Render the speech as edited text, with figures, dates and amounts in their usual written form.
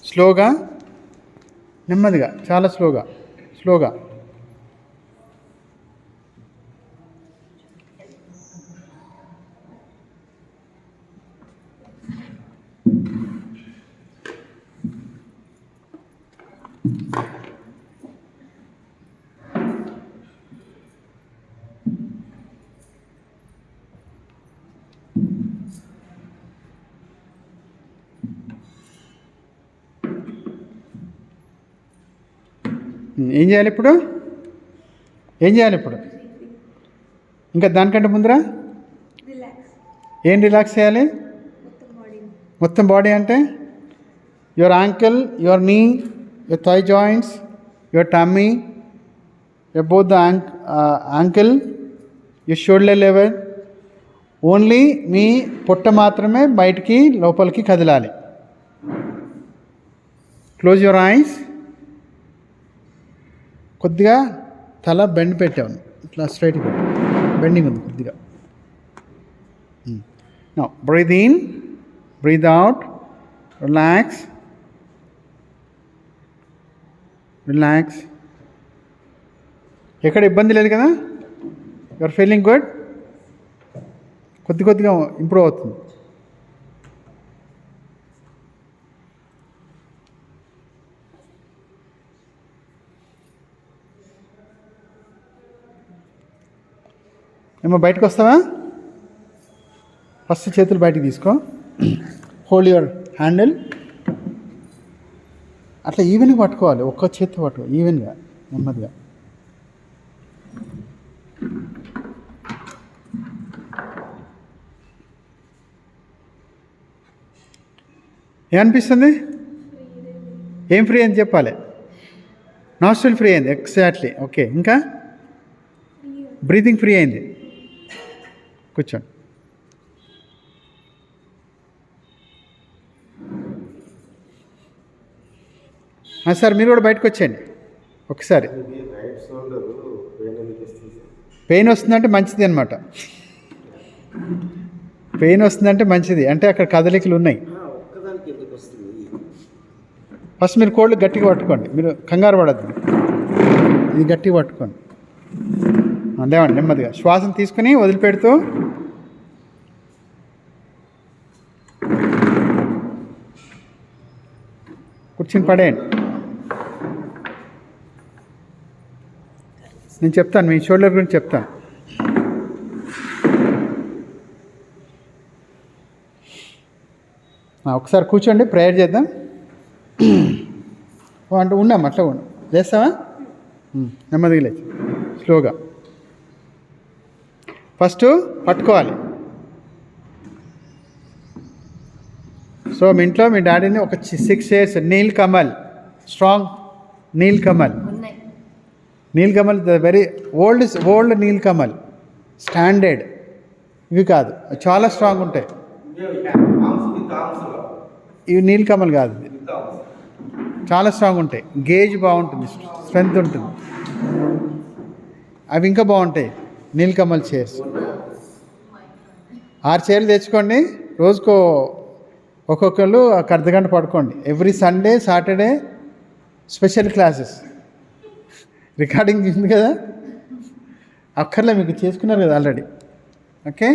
స్లోగా, నెమ్మదిగా, చాలా స్లోగా. ఏం చేయాలి ఇప్పుడు? ఇంకా దానికంటే ముందరా ఏం రిలాక్స్ చేయాలి? మొత్తం బాడీ అంటే your ankle, your knee, your thigh joints, your tummy, your both the ankle, your shoulder level. Only మీ పొట్ట మాత్రమే బయటికి లోపలికి కదలాలి. Close your eyes. కొద్దిగా తల బెండ్ పెట్టాను, ఇట్లా స్ట్రైట్ పెట్టాను, బెండింగ్ ఉంది కొద్దిగా. Now breathe in, breathe out, relax. ఎక్కడ ఇబ్బంది లేదు కదా? Your feeling good. కొద్దిగా ఇంప్రూవ్ అవుతుంది. ఏమో బయటకు వస్తావా? ఫస్ట్ చేతులు బయటికి తీసుకో. Hold your handle. అట్లా ఈవెన్గా పట్టుకోవాలి, ఒక్క చేతి పట్టుకో, ఈవెన్గా, నెమ్మదిగా. ఏమనిపిస్తుంది? ఏం ఫ్రీ అని చెప్పాలి? నాస్ట్రిల్ ఫ్రీ అయింది, ఎగ్జాక్ట్లీ. ఓకే, ఇంకా బ్రీతింగ్ ఫ్రీ అయింది. కూర్చోండి. సార్ మీరు కూడా బయటకు వచ్చేయండి ఒకసారి. పెయిన్ వస్తుందంటే మంచిది అనమాట. అంటే అక్కడ కదలికలు ఉన్నాయి. ఫస్ట్ మీరు కోళ్ళు గట్టిగా పట్టుకోండి, మీరు కంగారు పడద్దు, ఇది గట్టిగా పట్టుకోండి. లేవండి, నెమ్మదిగా శ్వాసను తీసుకుని వదిలిపెడుతూ. కూర్చుని పడేయండి. నేను చెప్తాను, మీ షోల్డర్ గురించి చెప్తాను. ఒకసారి కూర్చోండి, ప్రేయర్ చేద్దాం. అంటే ఉన్నాం, అట్లా ఉన్నాం. లేస్తావా? నెమ్మదిగా లేచి స్లోగా. ఫస్ట్ పట్టుకోవాలి. సో మీ ఇంట్లో మీ డాడీని ఒక 6 years Nilkamal, strong Nilkamal, very old Nilkamal, standard. ఇవి కాదు, చాలా స్ట్రాంగ్ ఉంటాయి. ఇవి నీల్ కమల్ కాదు, చాలా స్ట్రాంగ్ ఉంటాయి. గేజ్ బాగుంటుంది, స్ట్రెంగ్త్ ఉంటుంది. అవి ఇంకా బాగుంటాయి నీల్ కమల్ చైర్స్. 6 చైర్లు తెచ్చుకోండి. రోజుకో ఒక్కొక్కరు ఒక అర్ధగంట పడుకోండి. Every Sunday, Saturday special classes. Recording ఉంది కదా, అక్కర్లే, మీకు చేసుకున్నారు కదా ఆల్రెడీ. ఓకే.